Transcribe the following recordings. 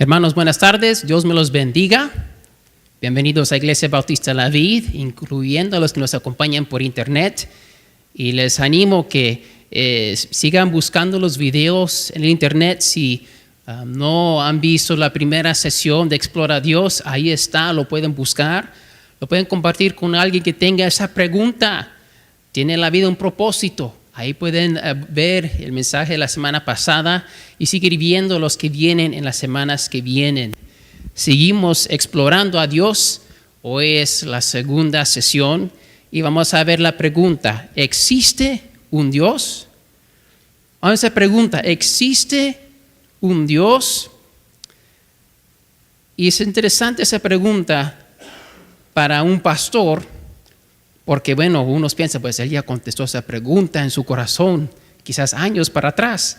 Hermanos, buenas tardes. Dios me los bendiga. Bienvenidos a Iglesia Bautista La Vid, incluyendo a los que nos acompañan por internet. Y les animo que sigan buscando los videos en el internet. Si no han visto la primera sesión de Explora a Dios, ahí está, lo pueden buscar. Lo pueden compartir con alguien que tenga esa pregunta. ¿Tiene la vida un propósito? Ahí pueden ver el mensaje de la semana pasada y seguir viendo los que vienen en las semanas que vienen. Seguimos explorando a Dios. Hoy es la segunda sesión y vamos a ver la pregunta: ¿existe un Dios? Vamos a esa pregunta: ¿existe un Dios? Y es interesante esa pregunta para un pastor, porque bueno, unos piensan, pues él ya contestó esa pregunta en su corazón, quizás años para atrás.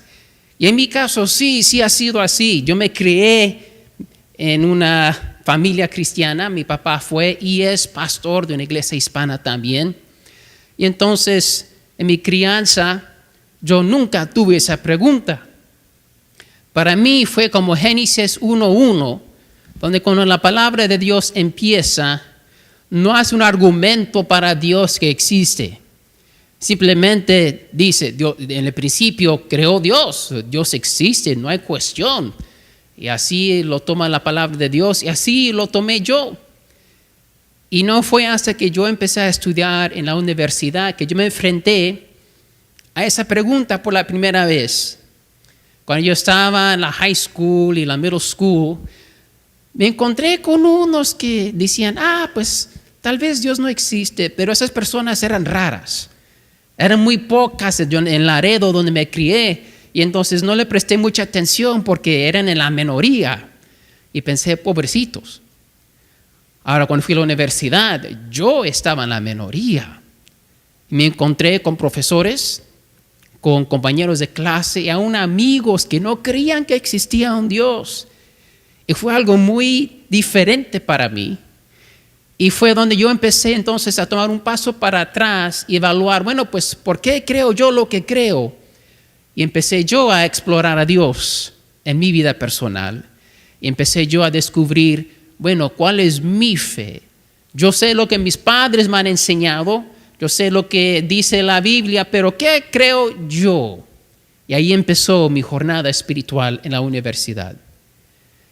Y en mi caso sí ha sido así. Yo me crié en una familia cristiana. Mi papá fue y es pastor de una iglesia hispana también. Y entonces, en mi crianza, yo nunca tuve esa pregunta. Para mí fue como Génesis 1:1, donde cuando la palabra de Dios empieza, no hace un argumento para Dios que existe. Simplemente dice, Dios, en el principio creó Dios. Dios existe, no hay cuestión. Y así lo toma la palabra de Dios y así lo tomé yo. Y no fue hasta que yo empecé a estudiar en la universidad que yo me enfrenté a esa pregunta por la primera vez. Cuando yo estaba en la high school y la middle school, me encontré con unos que decían, pues tal vez Dios no existe, pero esas personas eran raras. Eran muy pocas en Laredo, donde me crié, y entonces no le presté mucha atención porque eran en la minoría. Y pensé, pobrecitos. Ahora, cuando fui a la universidad, yo estaba en la minoría. Me encontré con profesores, con compañeros de clase y aún amigos que no creían que existía un Dios. Y fue algo muy diferente para mí. Y fue donde yo empecé entonces a tomar un paso para atrás y evaluar, bueno, pues, ¿por qué creo yo lo que creo? Y empecé yo a explorar a Dios en mi vida personal. Y empecé yo a descubrir, bueno, ¿cuál es mi fe? Yo sé lo que mis padres me han enseñado, yo sé lo que dice la Biblia, pero ¿qué creo yo? Y ahí empezó mi jornada espiritual en la universidad.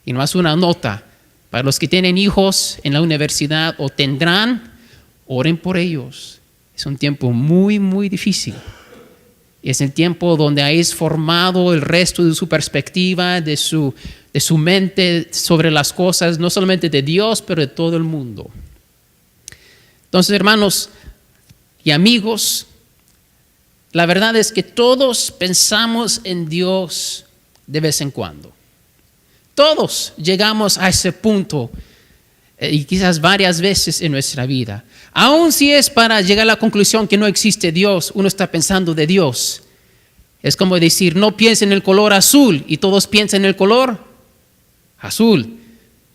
Y no es una nota. Para los que tienen hijos en la universidad o tendrán, oren por ellos. Es un tiempo muy, muy difícil. Es el tiempo donde habéis formado el resto de su perspectiva, de su mente sobre las cosas, no solamente de Dios, pero de todo el mundo. Entonces, hermanos y amigos, la verdad es que todos pensamos en Dios de vez en cuando. Todos llegamos a ese punto y quizás varias veces en nuestra vida. Aun si es para llegar a la conclusión que no existe Dios, uno está pensando de Dios. Es como decir, no piensen en el color azul y todos piensan en el color azul.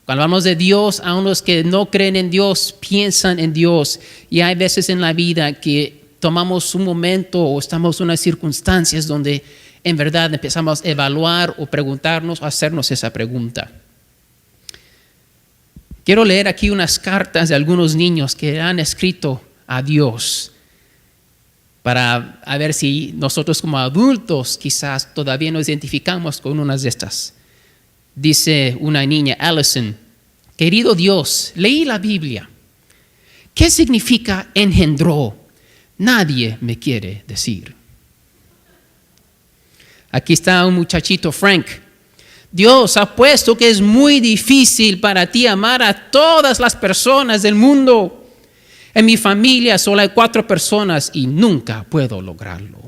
Cuando hablamos de Dios, aun los que no creen en Dios piensan en Dios. Y hay veces en la vida que tomamos un momento o estamos en unas circunstancias donde en verdad empezamos a evaluar o preguntarnos o hacernos esa pregunta. Quiero leer aquí unas cartas de algunos niños que han escrito a Dios para ver si nosotros como adultos quizás todavía nos identificamos con unas de estas. Dice una niña, Allison: querido Dios, leí la Biblia. ¿Qué significa engendró? Nadie me quiere decir. Aquí está un muchachito, Frank. Dios ha puesto que es muy difícil para ti amar a todas las personas del mundo. En mi familia solo hay 4 personas y nunca puedo lograrlo.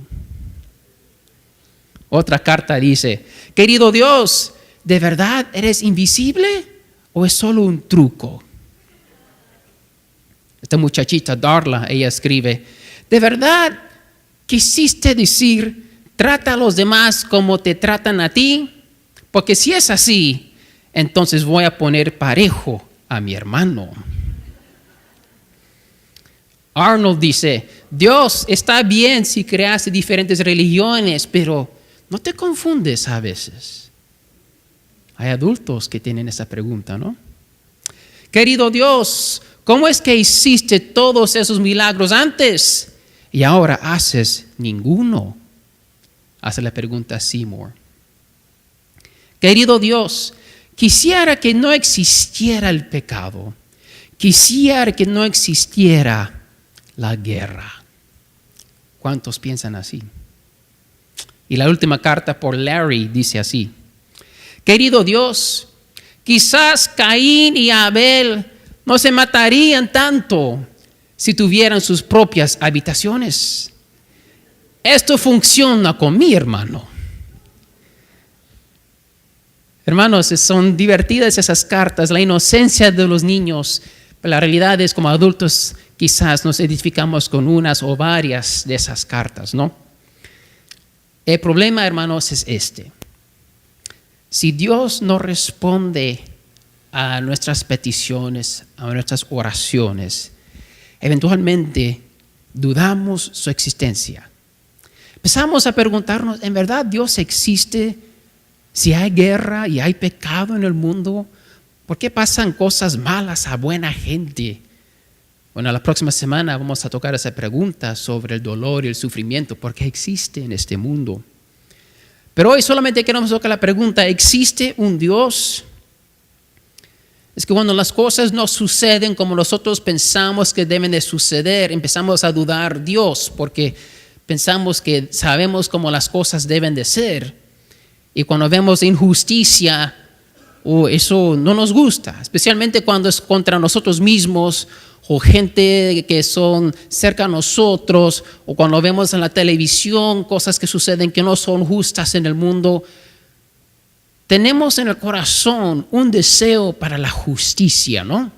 Otra carta dice, querido Dios, ¿de verdad eres invisible o es solo un truco? Esta muchachita, Darla, ella escribe, ¿de verdad quisiste decir trata a los demás como te tratan a ti? Porque si es así, entonces voy a poner parejo a mi hermano. Arnold dice, Dios está bien si creaste diferentes religiones, pero no te confundes a veces. Hay adultos que tienen esa pregunta, ¿no? Querido Dios, ¿cómo es que hiciste todos esos milagros antes y ahora haces ninguno? Hace la pregunta Seymour. Querido Dios, quisiera que no existiera el pecado. Quisiera que no existiera la guerra. ¿Cuántos piensan así? Y la última carta por Larry dice así. Querido Dios, quizás Caín y Abel no se matarían tanto si tuvieran sus propias habitaciones. Esto funciona con mi hermano. Hermanos, son divertidas esas cartas, la inocencia de los niños. Pero la realidad es, como adultos, quizás nos identificamos con unas o varias de esas cartas, ¿no? El problema, hermanos, es este. Si Dios no responde a nuestras peticiones, a nuestras oraciones, eventualmente dudamos su existencia. Empezamos a preguntarnos, ¿en verdad Dios existe? Si hay guerra y hay pecado en el mundo, ¿por qué pasan cosas malas a buena gente? Bueno, la próxima semana vamos a tocar esa pregunta sobre el dolor y el sufrimiento, ¿por qué existe en este mundo? Pero hoy solamente queremos tocar la pregunta, ¿existe un Dios? Es que cuando las cosas no suceden como nosotros pensamos que deben de suceder, empezamos a dudar Dios, porque pensamos que sabemos cómo las cosas deben de ser. Y cuando vemos injusticia, eso no nos gusta, especialmente cuando es contra nosotros mismos o gente que son cerca a nosotros, o cuando vemos en la televisión cosas que suceden que no son justas en el mundo. Tenemos en el corazón un deseo para la justicia, ¿no?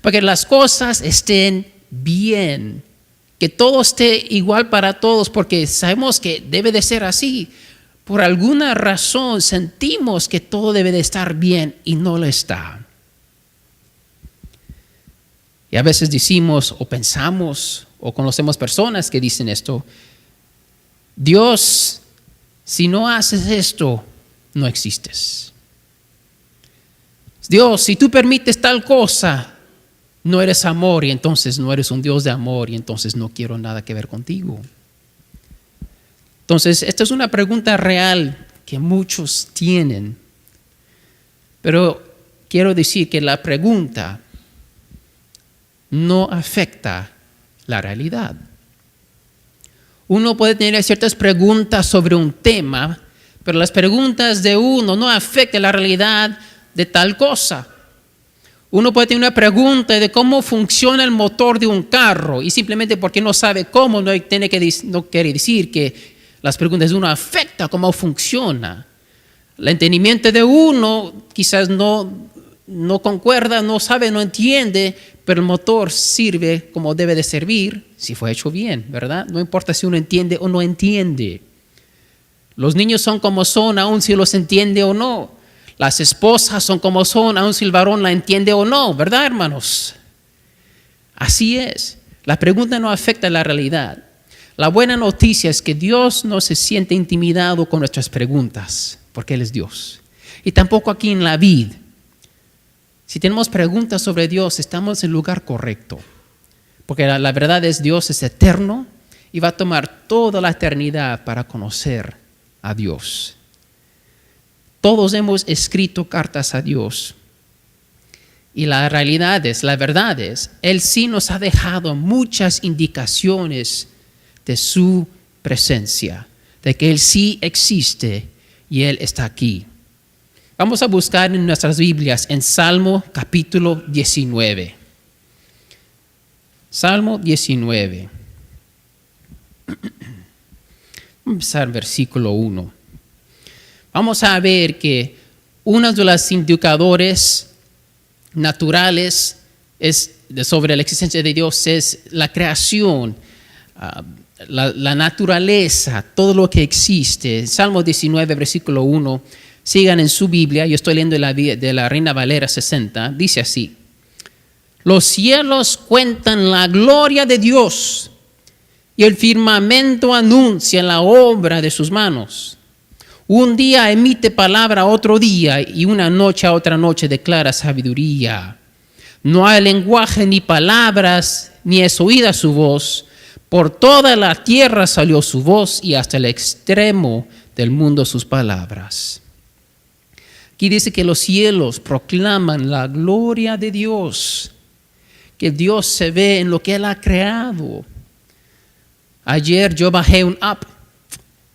Para que las cosas estén bien, que todo esté igual para todos, porque sabemos que debe de ser así. Por alguna razón sentimos que todo debe de estar bien y no lo está. Y a veces decimos o pensamos o conocemos personas que dicen esto: Dios, si no haces esto, no existes. Dios, si tú permites tal cosa, no eres amor y entonces no eres un Dios de amor y entonces no quiero nada que ver contigo. Entonces, esta es una pregunta real que muchos tienen. Pero quiero decir que la pregunta no afecta la realidad. Uno puede tener ciertas preguntas sobre un tema, pero las preguntas de uno no afectan la realidad de tal cosa. Uno puede tener una pregunta de cómo funciona el motor de un carro y simplemente porque no sabe cómo no quiere decir que las preguntas de uno afectan cómo funciona. El entendimiento de uno quizás no concuerda, no sabe, no entiende, pero el motor sirve como debe de servir si fue hecho bien, ¿verdad? No importa si uno entiende o no entiende. Los niños son como son, aun si los entiende o no. Las esposas son como son, aun si el varón la entiende o no, ¿verdad, hermanos? Así es. La pregunta no afecta la realidad. La buena noticia es que Dios no se siente intimidado con nuestras preguntas, porque Él es Dios. Y tampoco aquí en la vid. Si tenemos preguntas sobre Dios, estamos en el lugar correcto. Porque la verdad es Dios es eterno y va a tomar toda la eternidad para conocer a Dios. Todos hemos escrito cartas a Dios. Y la realidad es, la verdad es, Él sí nos ha dejado muchas indicaciones de su presencia, de que Él sí existe y Él está aquí. Vamos a buscar en nuestras Biblias en Salmo capítulo 19. Salmo 19. Vamos a empezar versículo 1. Vamos a ver que uno de los indicadores naturales sobre la existencia de Dios es la creación, la naturaleza, todo lo que existe. Salmo 19, versículo 1. Sigan en su Biblia, yo estoy leyendo de la Reina Valera 60, dice así: los cielos cuentan la gloria de Dios y el firmamento anuncia la obra de sus manos. Un día emite palabra a otro día y una noche a otra noche declara sabiduría. No hay lenguaje ni palabras, ni es oída su voz. Por toda la tierra salió su voz y hasta el extremo del mundo sus palabras. Aquí dice que los cielos proclaman la gloria de Dios, que Dios se ve en lo que Él ha creado. Ayer yo bajé un app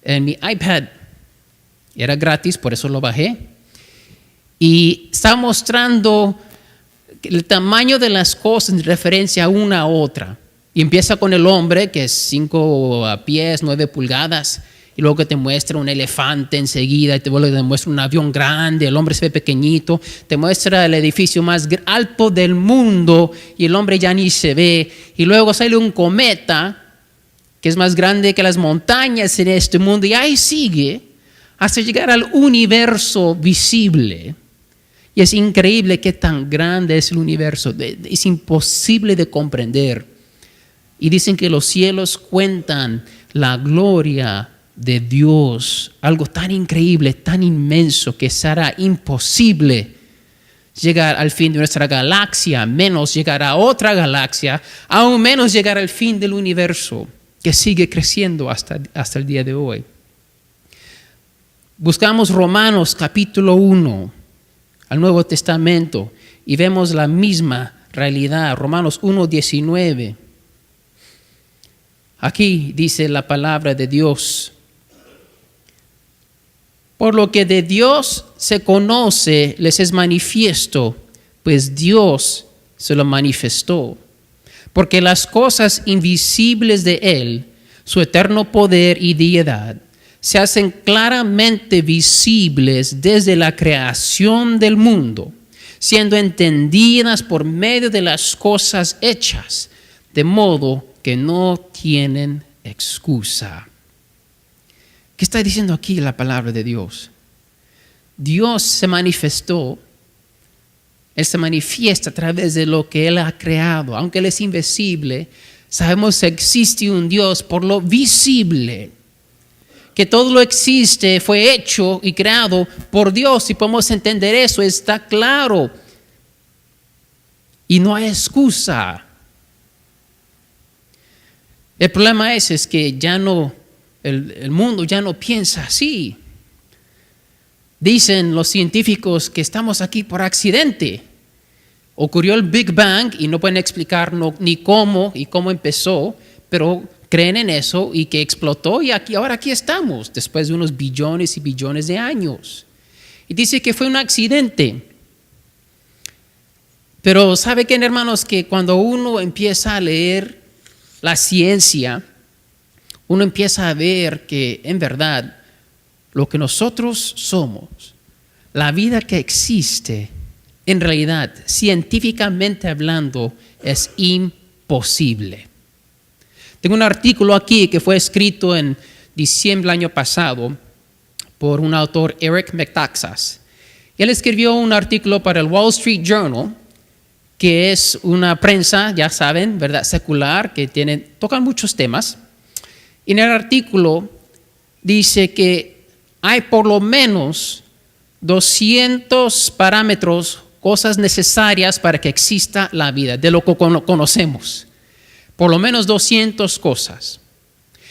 en mi iPad. Era gratis, por eso lo bajé. Y está mostrando el tamaño de las cosas en referencia a una a otra. Y empieza con el hombre, que es 5 pies, 9 pulgadas. Y luego que te muestra un elefante enseguida, y te muestra un avión grande, el hombre se ve pequeñito, te muestra el edificio más alto del mundo y el hombre ya ni se ve. Y luego sale un cometa, que es más grande que las montañas en este mundo, y ahí sigue hasta llegar al universo visible. Y es increíble qué tan grande es el universo, es imposible de comprender. Y dicen que los cielos cuentan la gloria de Dios, algo tan increíble, tan inmenso, que será imposible llegar al fin de nuestra galaxia, menos llegar a otra galaxia, aún menos llegar al fin del universo, que sigue creciendo hasta el día de hoy. Buscamos Romanos capítulo 1, al Nuevo Testamento, y vemos la misma realidad. Romanos 1:19. Aquí dice la palabra de Dios: por lo que de Dios se conoce, les es manifiesto, pues Dios se lo manifestó. Porque las cosas invisibles de Él, su eterno poder y deidad, se hacen claramente visibles desde la creación del mundo, siendo entendidas por medio de las cosas hechas, de modo que no tienen excusa. ¿Qué está diciendo aquí la palabra de Dios? Dios se manifestó, Él se manifiesta a través de lo que Él ha creado. Aunque Él es invisible, sabemos que existe un Dios por lo visible. Que todo lo existe fue hecho y creado por Dios, y podemos entender eso, está claro. Y no hay excusa. El problema es que ya no, el mundo ya no piensa así. Dicen los científicos que estamos aquí por accidente. Ocurrió el Big Bang y no pueden explicar ni cómo y cómo empezó, pero creen en eso y que explotó, y ahora aquí estamos, después de unos billones y billones de años. Y dice que fue un accidente. Pero ¿sabe qué, hermanos? Que cuando uno empieza a leer la ciencia, uno empieza a ver que en verdad lo que nosotros somos, la vida que existe, en realidad, científicamente hablando, es imposible. Tengo un artículo aquí que fue escrito en diciembre del año pasado por un autor, Eric Metaxas. Él escribió un artículo para el Wall Street Journal, que es una prensa, ya saben, ¿verdad?, secular, que tocan muchos temas. Y en el artículo dice que hay por lo menos 200 parámetros, cosas necesarias para que exista la vida, de lo que conocemos. Por lo menos 200 cosas.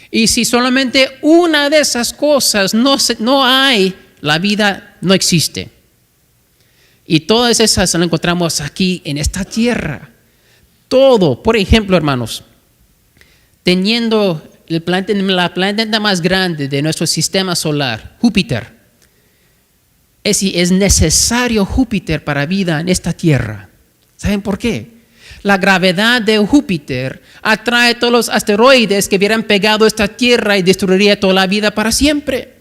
Y si solamente una de esas cosas no hay, la vida no existe. Y todas esas las encontramos aquí en esta tierra. Todo, por ejemplo, hermanos, teniendo la planeta más grande de nuestro sistema solar, Júpiter. Es necesario Júpiter para vida en esta tierra. ¿Saben por qué? La gravedad de Júpiter atrae todos los asteroides que hubieran pegado a esta tierra y destruiría toda la vida para siempre.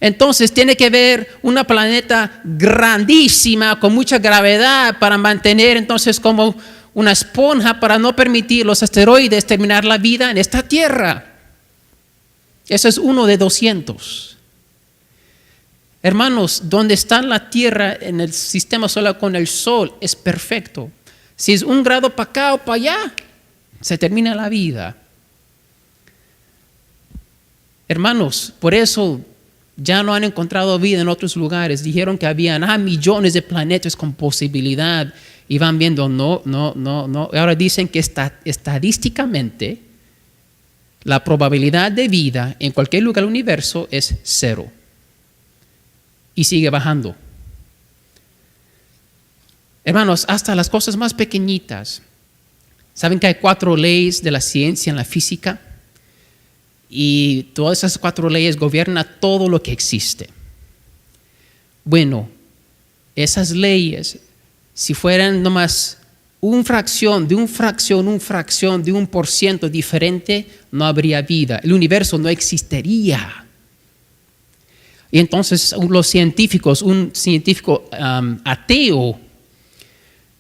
Entonces tiene que haber una planeta grandísima con mucha gravedad para mantener entonces como una esponja para no permitir los asteroides terminar la vida en esta tierra. Eso es uno de 200. Hermanos, donde está la tierra en el sistema solar con el sol es perfecto. Si es 1 grado para acá o para allá, se termina la vida. Hermanos, por eso Ya no han encontrado vida en otros lugares. Dijeron que habían millones de planetas con posibilidad y van viendo, no. Ahora dicen que estadísticamente la probabilidad de vida en cualquier lugar del universo es 0. Y sigue bajando. Hermanos, hasta las cosas más pequeñitas. ¿Saben que hay 4 leyes de la ciencia en la física? Y todas esas 4 leyes gobiernan todo lo que existe. Bueno, esas leyes, si fueran nomás una fracción de 1% diferente, no habría vida. El universo no existiría. Y entonces los científicos, un científico ateo,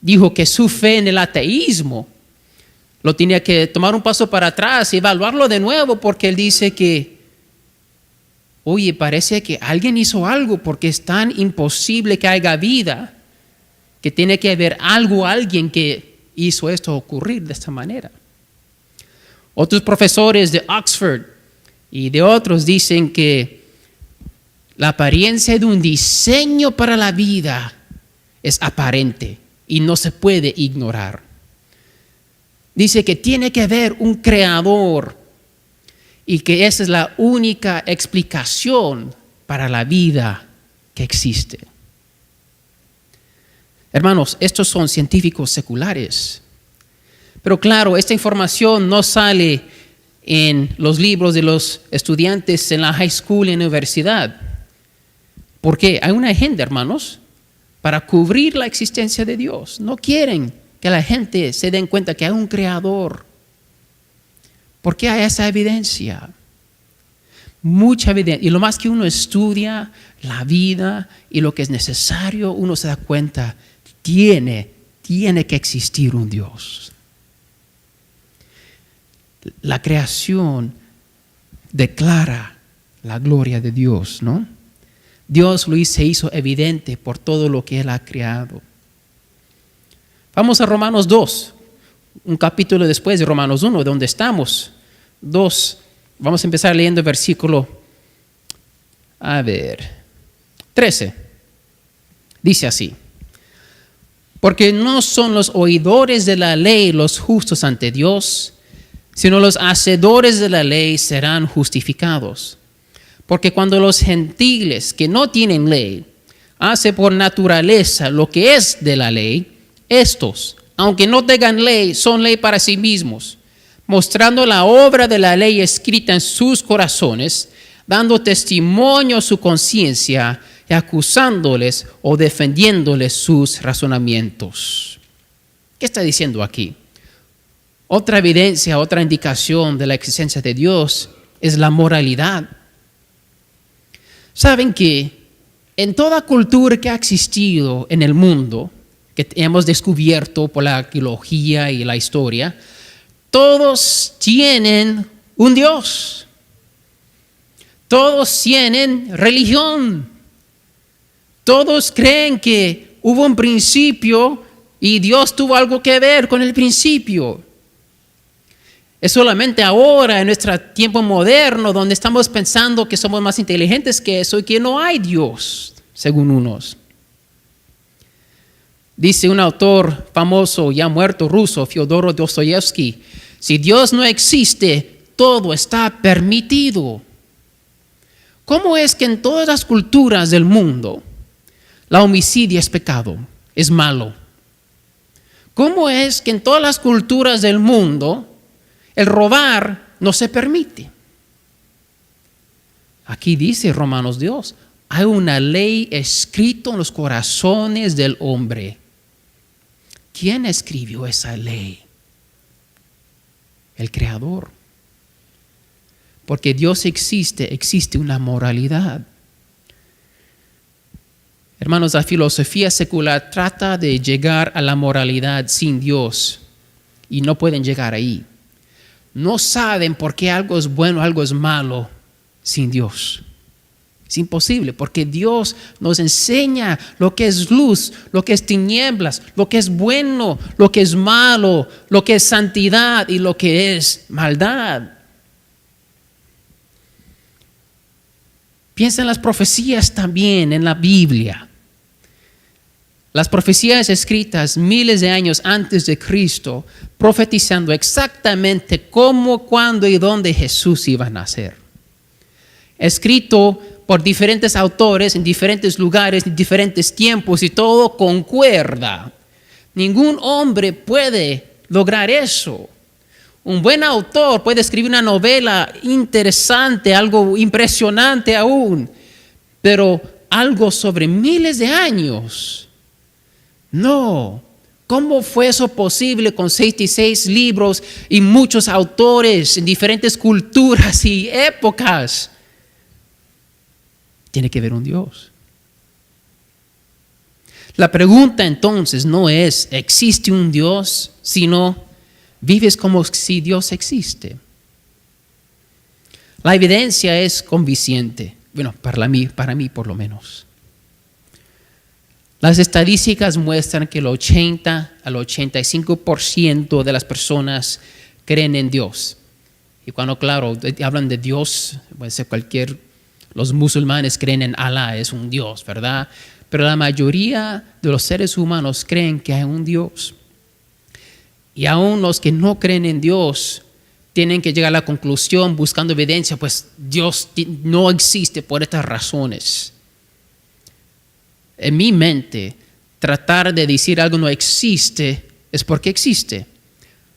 dijo que su fe en el ateísmo lo tenía que tomar un paso para atrás y evaluarlo de nuevo, porque él dice que, oye, parece que alguien hizo algo porque es tan imposible que haya vida, que tiene que haber alguien que hizo esto ocurrir de esta manera. Otros profesores de Oxford y de otros dicen que la apariencia de un diseño para la vida es aparente y no se puede ignorar. Dice que tiene que haber un creador y que esa es la única explicación para la vida que existe. Hermanos, estos son científicos seculares. Pero claro, esta información no sale en los libros de los estudiantes en la high school y en la universidad. ¿Por qué? Hay una agenda, hermanos, para cubrir la existencia de Dios. No quieren que la gente se den cuenta que hay un creador. ¿Por qué hay esa evidencia? Mucha evidencia. Y lo más que uno estudia la vida y lo que es necesario, uno se da cuenta, tiene que existir un Dios. La creación declara la gloria de Dios, ¿no? Dios se hizo evidente por todo lo que Él ha creado. Vamos a Romanos 2, un capítulo después de Romanos 1, donde estamos. 2, vamos a empezar leyendo el versículo, 13. Dice así: porque no son los oidores de la ley los justos ante Dios, sino los hacedores de la ley serán justificados. Porque cuando los gentiles que no tienen ley hacen por naturaleza lo que es de la ley, estos, aunque no tengan ley, son ley para sí mismos, mostrando la obra de la ley escrita en sus corazones, dando testimonio a su conciencia y acusándoles o defendiéndoles sus razonamientos. ¿Qué está diciendo aquí? Otra evidencia, otra indicación de la existencia de Dios es la moralidad. Saben que en toda cultura que ha existido en el mundo, que hemos descubierto por la arqueología y la historia, todos tienen un Dios. Todos tienen religión. Todos creen que hubo un principio y Dios tuvo algo que ver con el principio. Es solamente ahora, en nuestro tiempo moderno, donde estamos pensando que somos más inteligentes que eso y que no hay Dios, según unos. Dice un autor famoso, ya muerto, ruso, Fyodor Dostoyevsky: si Dios no existe, todo está permitido. ¿Cómo es que en todas las culturas del mundo la homicidio es pecado, es malo? ¿Cómo es que en todas las culturas del mundo el robar no se permite? Aquí dice Romanos 2, hay una ley escrita en los corazones del hombre. ¿Quién escribió esa ley? El Creador. Porque Dios existe una moralidad. Hermanos, la filosofía secular trata de llegar a la moralidad sin Dios y no pueden llegar ahí. No saben por qué algo es bueno, algo es malo sin Dios. Es imposible, porque Dios nos enseña lo que es luz, lo que es tinieblas, lo que es bueno, lo que es malo, lo que es santidad y lo que es maldad. Piensa en las profecías también en la Biblia. Las profecías escritas miles de años antes de Cristo, profetizando exactamente cómo, cuándo y dónde Jesús iba a nacer. Escrito por diferentes autores en diferentes lugares, en diferentes tiempos, y todo concuerda. Ningún hombre puede lograr eso. Un buen autor puede escribir una novela interesante, algo impresionante aún, pero algo sobre miles de años. No. ¿Cómo fue eso posible con 66 libros y muchos autores en diferentes culturas y épocas? Tiene que haber un Dios. La pregunta entonces no es, ¿existe un Dios? Sino, ¿vives como si Dios existe? La evidencia es convincente. Bueno, para mí por lo menos. Las estadísticas muestran que el 80 al 85% de las personas creen en Dios. Y cuando, claro, hablan de Dios, puede ser los musulmanes creen en Alá, es un Dios, ¿verdad? Pero la mayoría de los seres humanos creen que hay un Dios. Y aún los que no creen en Dios tienen que llegar a la conclusión buscando evidencia, pues Dios no existe por estas razones. En mi mente, tratar de decir algo no existe es porque existe.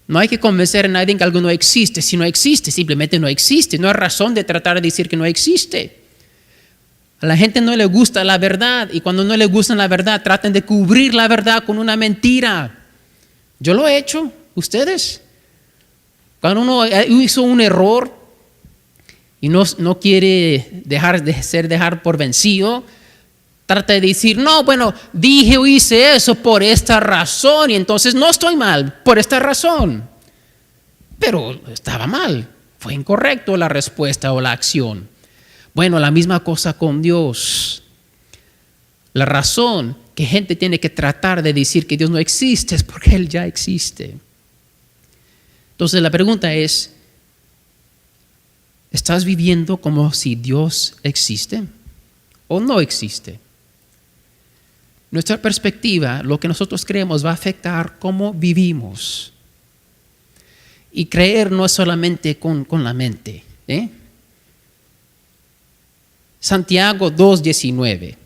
No hay que convencer a nadie en que algo no existe. Si no existe, simplemente no existe. No hay razón de tratar de decir que no existe. A la gente no le gusta la verdad, y cuando no le gusta la verdad, tratan de cubrir la verdad con una mentira. Yo lo he hecho, ustedes. Cuando uno hizo un error y no quiere dejar por vencido, trata de decir, no, bueno, dije o hice eso por esta razón y entonces no estoy mal por esta razón. Pero estaba mal, fue incorrecto la respuesta o la acción. Bueno, la misma cosa con Dios. La razón que gente tiene que tratar de decir que Dios no existe es porque Él ya existe. Entonces la pregunta es, ¿estás viviendo como si Dios existe o no existe? Nuestra perspectiva, lo que nosotros creemos, va a afectar cómo vivimos. Y creer no es solamente con la mente. Santiago 2:19.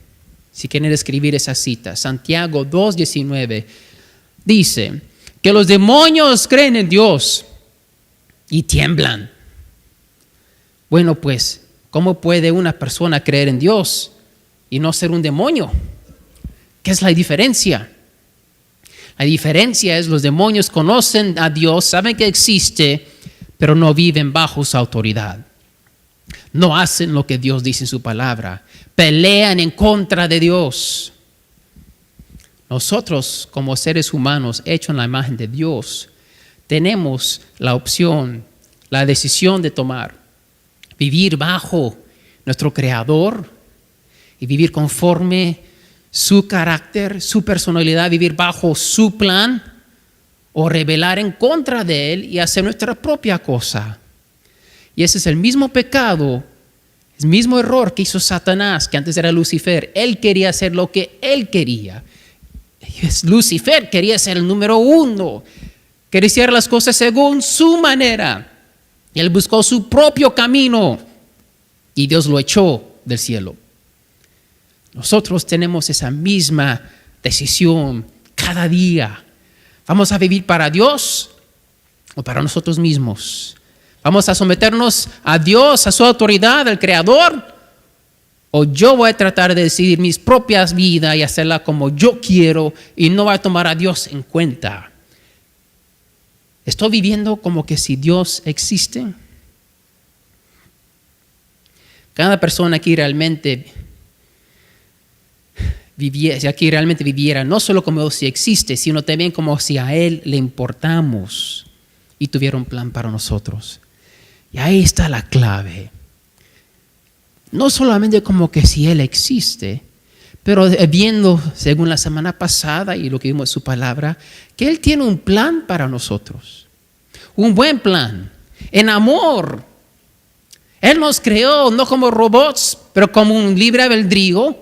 Si quieren escribir esa cita. Santiago 2:19 dice que los demonios creen en Dios y tiemblan. Bueno, pues, ¿cómo puede una persona creer en Dios y no ser un demonio? ¿Qué es la diferencia? La diferencia es los demonios conocen a Dios, saben que existe, pero no viven bajo su autoridad. No hacen lo que Dios dice en su palabra. Pelean en contra de Dios. Nosotros, como seres humanos hechos en la imagen de Dios, tenemos la opción, la decisión de tomar. Vivir bajo nuestro Creador y vivir conforme su carácter, su personalidad, vivir bajo su plan, o rebelar en contra de Él y hacer nuestra propia cosa. Y ese es el mismo pecado, el mismo error que hizo Satanás, que antes era Lucifer. Él quería hacer lo que él quería. Lucifer quería ser el número uno, quería hacer las cosas según su manera. Y él buscó su propio camino y Dios lo echó del cielo. Nosotros tenemos esa misma decisión cada día. ¿Vamos a vivir para Dios o para nosotros mismos? ¿Vamos a someternos a Dios, a su autoridad, al Creador? ¿O yo voy a tratar de decidir mis propias vidas y hacerla como yo quiero y no voy a tomar a Dios en cuenta? ¿Estoy viviendo como que si Dios existe? Cada persona aquí realmente viviera no solo como si existe, sino también como si a Él le importamos y tuviera un plan para nosotros. Y ahí está la clave. No solamente como que si Él existe, pero viendo, según la semana pasada y lo que vimos en su palabra, que Él tiene un plan para nosotros. Un buen plan, en amor. Él nos creó no como robots, pero como un libre albedrío.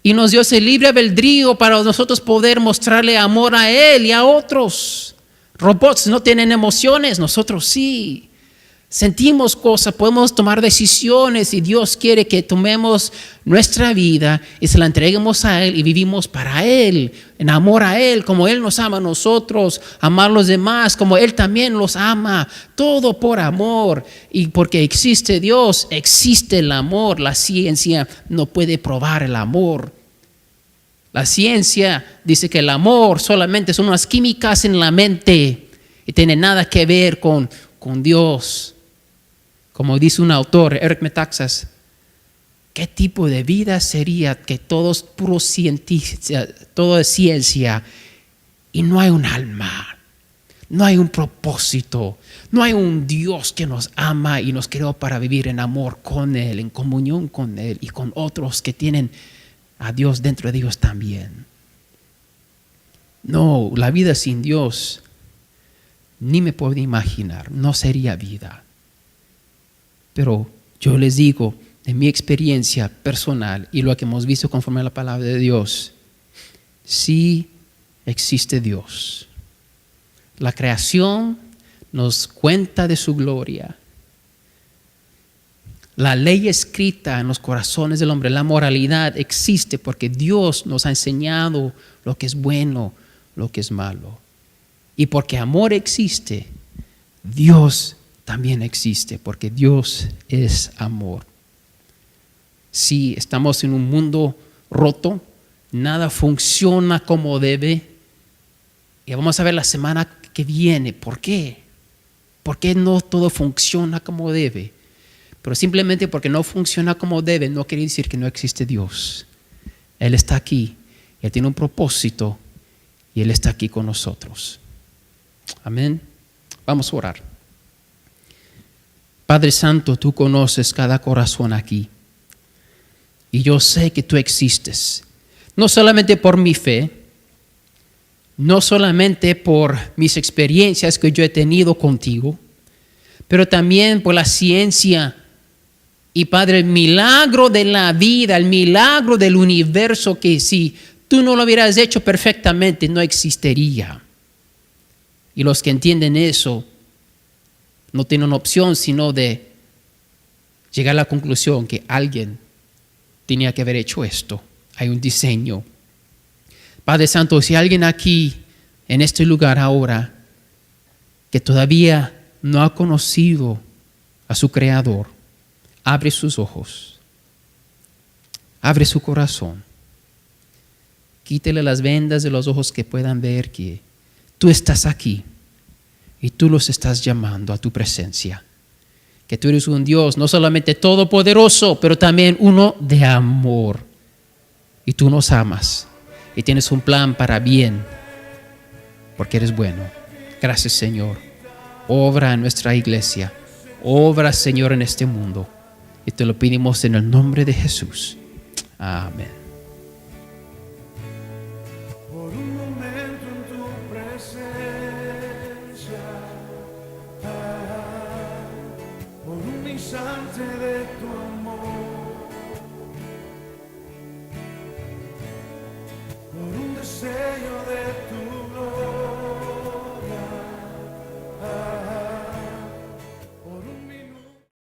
Y nos dio ese libre albedrío para nosotros poder mostrarle amor a Él y a otros. Robots no tienen emociones, nosotros sí. Sentimos cosas, podemos tomar decisiones y Dios quiere que tomemos nuestra vida y se la entreguemos a Él y vivimos para Él, en amor a Él, como Él nos ama a nosotros, amar a los demás, como Él también los ama, todo por amor. Y porque existe Dios, existe el amor. La ciencia no puede probar el amor. La ciencia dice que el amor solamente son unas químicas en la mente y tiene nada que ver con Dios. Como dice un autor, Eric Metaxas, ¿qué tipo de vida sería que todo es puro ciencia, todo es ciencia y no hay un alma, no hay un propósito, no hay un Dios que nos ama y nos creó para vivir en amor con Él, en comunión con Él y con otros que tienen a Dios dentro de ellos también? No, la vida sin Dios ni me puedo imaginar, no sería vida. Pero yo les digo, en mi experiencia personal y lo que hemos visto conforme a la palabra de Dios, sí existe Dios. La creación nos cuenta de su gloria. La ley escrita en los corazones del hombre, la moralidad existe porque Dios nos ha enseñado lo que es bueno, lo que es malo. Y porque amor existe, Dios también existe, porque Dios es amor. Si estamos en un mundo roto, nada funciona como debe. Y vamos a ver la semana que viene, ¿por qué? ¿Por qué no todo funciona como debe? Pero simplemente porque no funciona como debe, no quiere decir que no existe Dios. Él está aquí, Él tiene un propósito y Él está aquí con nosotros. Amén. Vamos a orar. Padre Santo, tú conoces cada corazón aquí. Y yo sé que tú existes. No solamente por mi fe, no solamente por mis experiencias que yo he tenido contigo, pero también por la ciencia. Y Padre, el milagro de la vida, el milagro del universo que si tú no lo hubieras hecho perfectamente no existiría. Y los que entienden eso no tienen opción sino de llegar a la conclusión que alguien tenía que haber hecho esto. Hay un diseño. Padre Santo, si hay alguien aquí en este lugar ahora que todavía no ha conocido a su Creador, abre sus ojos, abre su corazón, quítele las vendas de los ojos que puedan ver que tú estás aquí. Y tú los estás llamando a tu presencia. Que tú eres un Dios no solamente todopoderoso, pero también uno de amor. Y tú nos amas. Y tienes un plan para bien. Porque eres bueno. Gracias, Señor. Obra en nuestra iglesia. Obra, Señor, en este mundo. Y te lo pedimos en el nombre de Jesús. Amén. Instante de tu amor.